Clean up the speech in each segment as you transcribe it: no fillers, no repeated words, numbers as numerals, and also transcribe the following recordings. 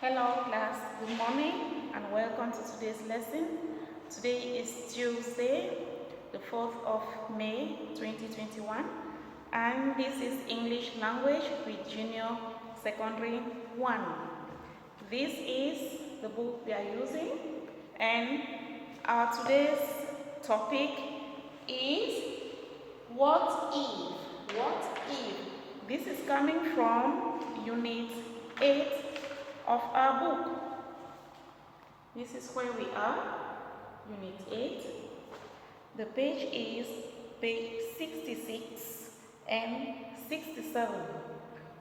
Hello class, good morning and welcome to today's lesson. Today is Tuesday, the 4th of May 2021, and this is English Language with Junior Secondary 1. This is the book we are using, and our today's topic is what if? What if? This is coming from Unit 8 of our book. This is where we are, Unit 8. The page is page 66 and 67.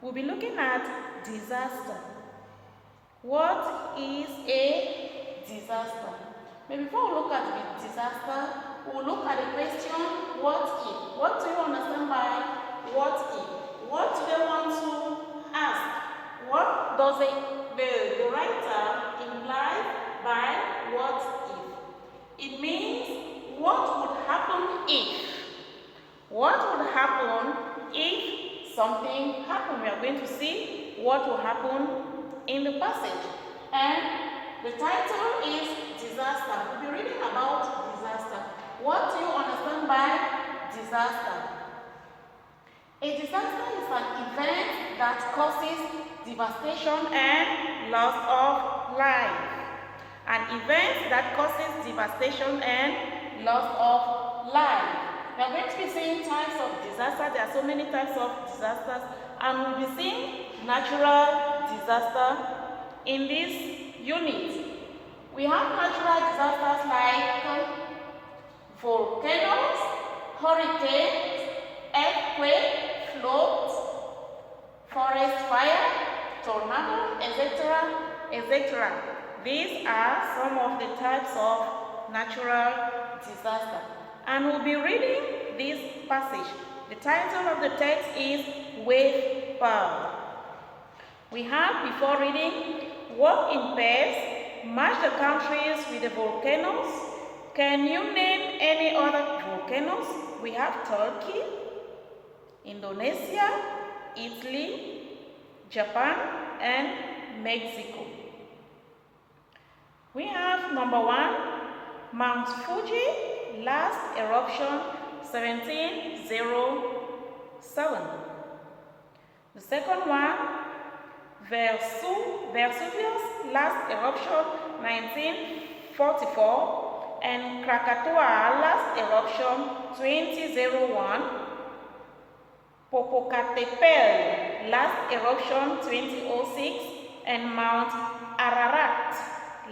We'll be looking at disaster. What is a disaster? But before we look at the disaster, we'll look at the question, what if? What do you understand by what if? What do they want to ask? What does the writer imply by what if? It means what would happen if. What would happen if something happened? We are going to see what will happen in the passage. And the title is disaster. We'll be reading about disaster. What do you understand by disaster? A disaster is an event that causes devastation and loss of life. An event that causes devastation and loss of life. We are going to be seeing types of disaster. There are so many types of disasters, and we'll be seeing natural disaster in this unit. We have natural disasters like volcanoes, hurricanes, earthquake, floods, forest fire, tornado, etc., etc. These are some of the types of natural disaster. And we'll be reading this passage. The title of the text is Wave Power. We have, before reading, work in pairs, match the countries with the volcanoes. Can you name any other volcanoes? We have Turkey, Indonesia, Italy, Japan, and Mexico. We have number 1, Mount Fuji, last eruption 1707. The second one, Vesuvius, last eruption 1944, and Krakatoa, last eruption 2001. Popocatépetl, last eruption 2006, and Mount Ararat,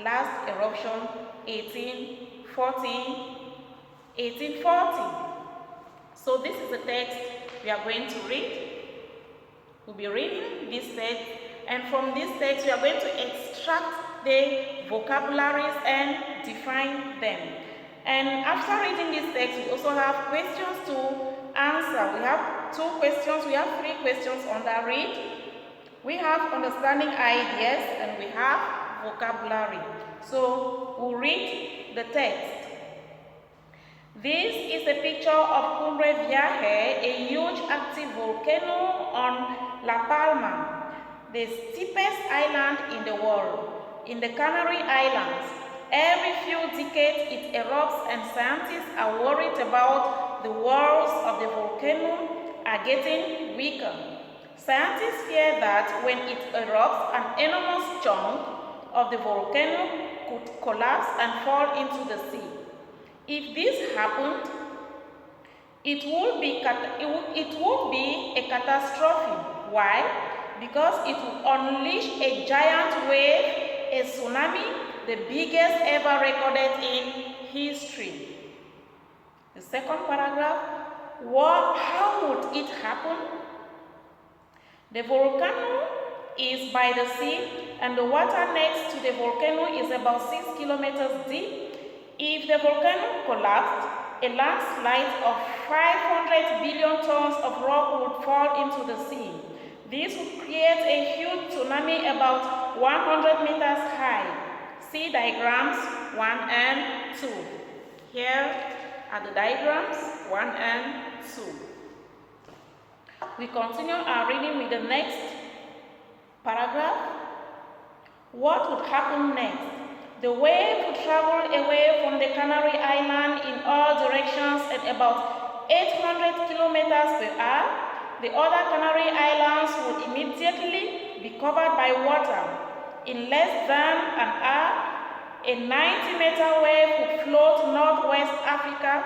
last eruption 1840. So this is the text we are going to read. We'll be reading this text, and from this text we are going to extract the vocabularies and define them. And after reading this text, we also have questions to answer. We have 2 questions, we have 3 questions under read. We have understanding ideas and we have vocabulary. So we'll read the text. This is a picture of Cumbre Vieja, a huge active volcano on La Palma, the steepest island in the world. In the Canary Islands, every few decades it erupts, and scientists are worried about the walls of the volcano are getting weaker. Scientists fear that when it erupts, an enormous chunk of the volcano could collapse and fall into the sea. If this happened, it would be a catastrophe. Why? Because it would unleash a giant wave, a tsunami, the biggest ever recorded in history. The second paragraph, how would it happen? The volcano is by the sea, and the water next to the volcano is about 6 kilometers deep. If the volcano collapsed, a landslide of 500 billion tons of rock would fall into the sea. This would create a huge tsunami about 100 meters high. See diagrams 1 and 2. Here are the diagrams 1 and 2. We continue our reading with the next paragraph. What would happen next? The wave would travel away from the Canary Island in all directions at about 800 kilometers per hour. The other Canary Islands would immediately be covered by water. In less than an hour, a 90-meter wave would float northwest Africa.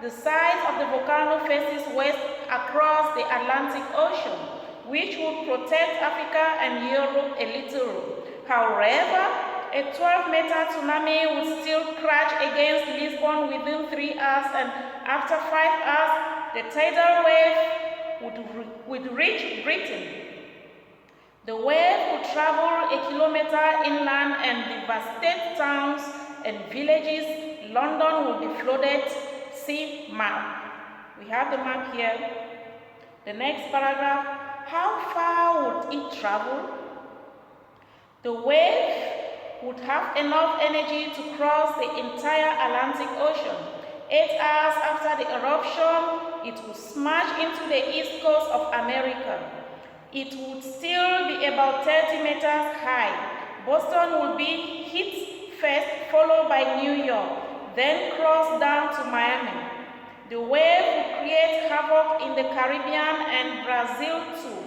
The side of the volcano faces west across the Atlantic Ocean, which would protect Africa and Europe a little. However, a 12-meter tsunami would still crash against Lisbon within 3 hours, and after 5 hours, the tidal wave would reach Britain. The wave would travel a kilometer inland and devastate towns and villages. London would be flooded. See map. We have the map here. The next paragraph. How far would it travel? The wave would have enough energy to cross the entire Atlantic Ocean. 8 hours after the eruption, it would smash into the east coast of America. It would still be about 30 meters high. Boston would be hit first, followed by New York, then cross down to Miami. The wave would create havoc in the Caribbean and Brazil too.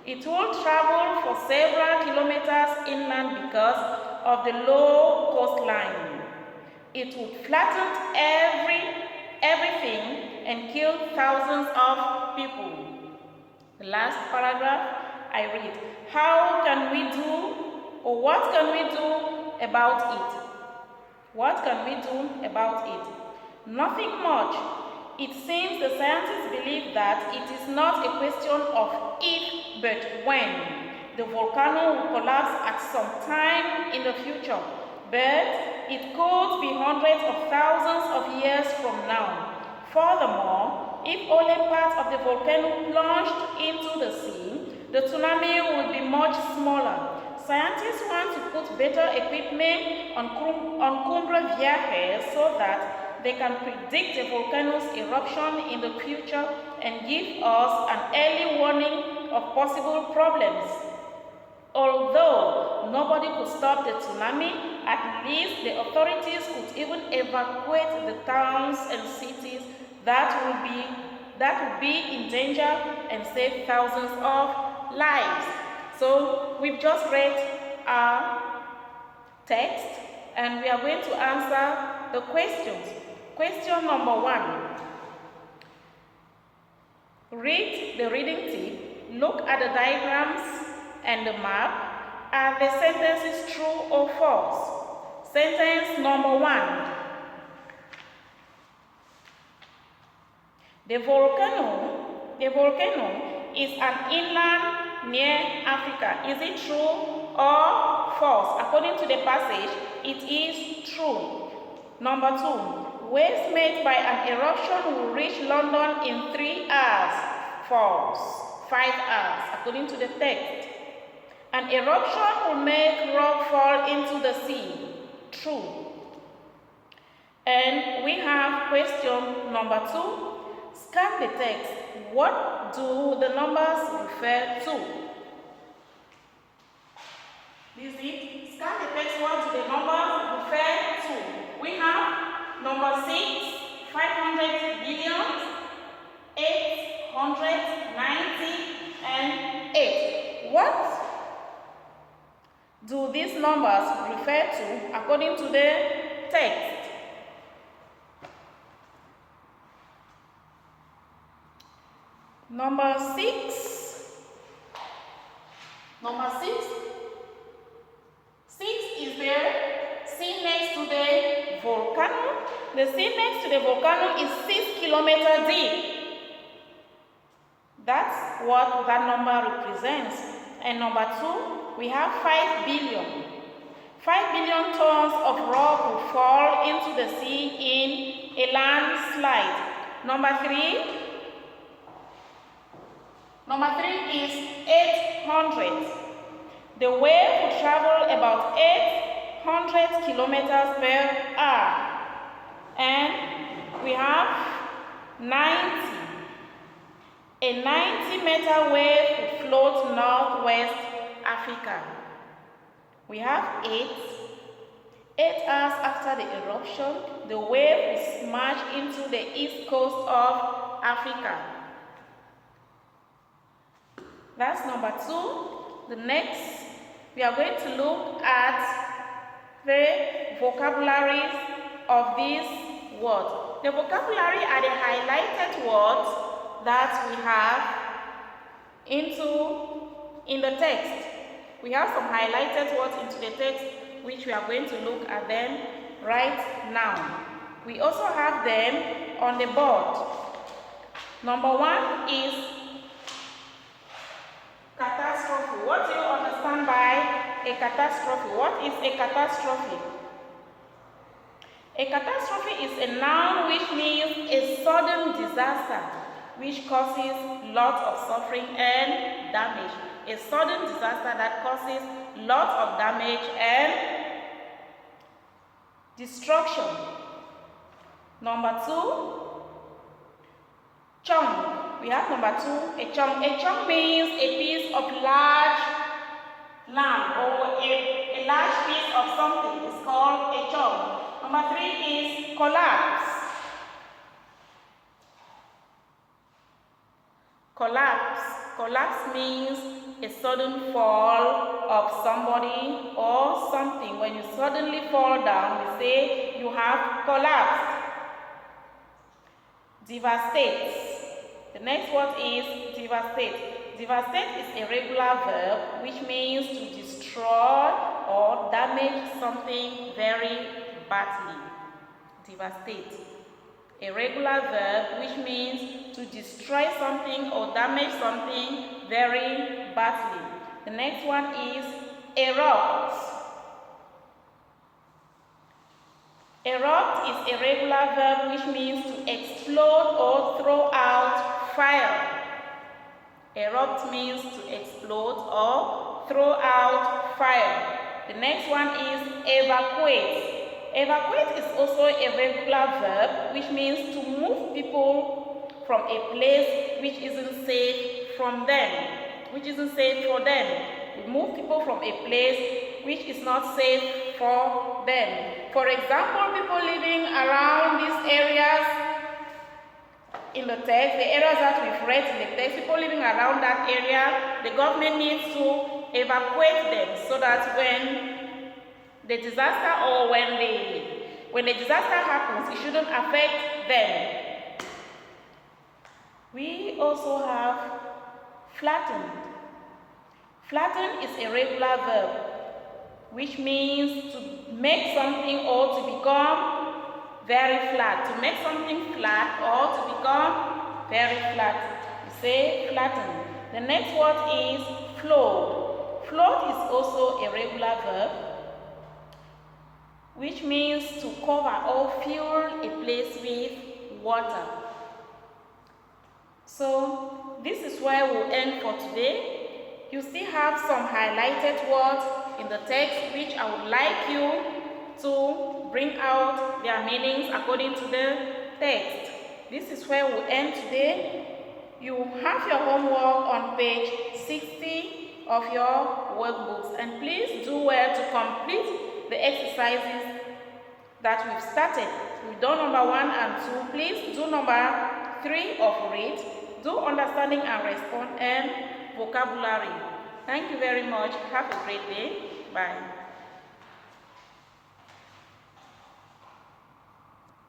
It will travel for several kilometers inland because of the low coastline. It would flatten everything and kill thousands of people. The last paragraph I read. How can we do, or what can we do about it? What can we do about it? Nothing much. It seems the scientists believe that it is not a question of if, but when. The volcano will collapse at some time in the future, but it could be hundreds of thousands of years from now. Furthermore, if only part of the volcano plunged into the sea, the tsunami would be much smaller. Scientists want to put better equipment on Cumbre Vieja so that they can predict a volcano's eruption in the future and give us an early warning of possible problems. Although nobody could stop the tsunami, at least the authorities could even evacuate the towns and cities that would be in danger and save thousands of lives. So we've just read our text and we are going to answer the questions. Question number 1. Read the reading tip, look at the diagrams and the map. Are the sentences true or false? Sentence number 1. The volcano is an inland near Africa. Is it true or false? According to the passage, it is true. Number 2. Waves made by an eruption will reach London in 3 hours. False. 5 hours, according to the text. An eruption will make rock fall into the sea. True. And we have question number 2. Scan the text. What do the numbers refer to? This is it. Scan the text. What do the numbers refer to? We have number 6, 500 billion, 890, and 8. What do these numbers refer to according to the text? Number 6. Number 6. 6 is there. See next to the volcano. The sea next to the volcano is 6 kilometers deep. That's what that number represents. And number 2, we have 5 billion. 5 billion tons of rock will fall into the sea in a landslide. Number 3 is 800. The wave will travel about 800 kilometers per hour. And we have 90. A 90-meter wave will float northwest Africa. We have 8. 8 hours after the eruption, the wave will smash into the east coast of Africa. That's number 2. The next, we are going to look at the vocabularies of these words. The vocabulary are the highlighted words that we have in the text. We have some highlighted words into the text which we are going to look at them right now. We also have them on the board. Number 1 is catastrophe. What do you understand by a catastrophe? What is a catastrophe? A catastrophe is a noun which means a sudden disaster which causes lots of suffering and damage. A sudden disaster that causes lots of damage and destruction. Number 2, chunk. We have number 2, a chunk. A chunk means a piece of large land or a large piece of something is called a chunk. Number 3 is collapse. Collapse. Collapse means a sudden fall of somebody or something. When you suddenly fall down, we say you have collapsed. Devastate. The next word is devastate. Devastate is a regular verb which means to destroy or damage something very badly. Devastate. A regular verb which means to destroy something or damage something very badly. The next one is erupt. Erupt is a regular verb which means to explode or throw out fire. Erupt means to explode or throw out fire. The next one is evacuate. Evacuate is also a regular verb which means to move people from a place which isn't safe from them, which isn't safe for them. We move people from a place which is not safe for them. For example, people living around these areas in the text, the areas that we've read in the text, people living around that area, the government needs to evacuate them so that when the disaster or when the disaster happens, it shouldn't affect them. We also have flatten. Flatten is a regular verb which means to make something or to become very flat. To make something flat or to become very flat. We say flatten. The next word is float. Float is also a regular verb which means to cover or fill a place with water. So this is where we'll end for today. You still have some highlighted words in the text which I would like you to bring out their meanings according to the text. This is where we'll end today. You have your homework on page 60 of your workbooks, and please do well to complete the exercises that we've started. We've done number 1 and 2. Please do number 3 of read, do understanding and respond, and vocabulary. Thank you very much. Have a great day. Bye.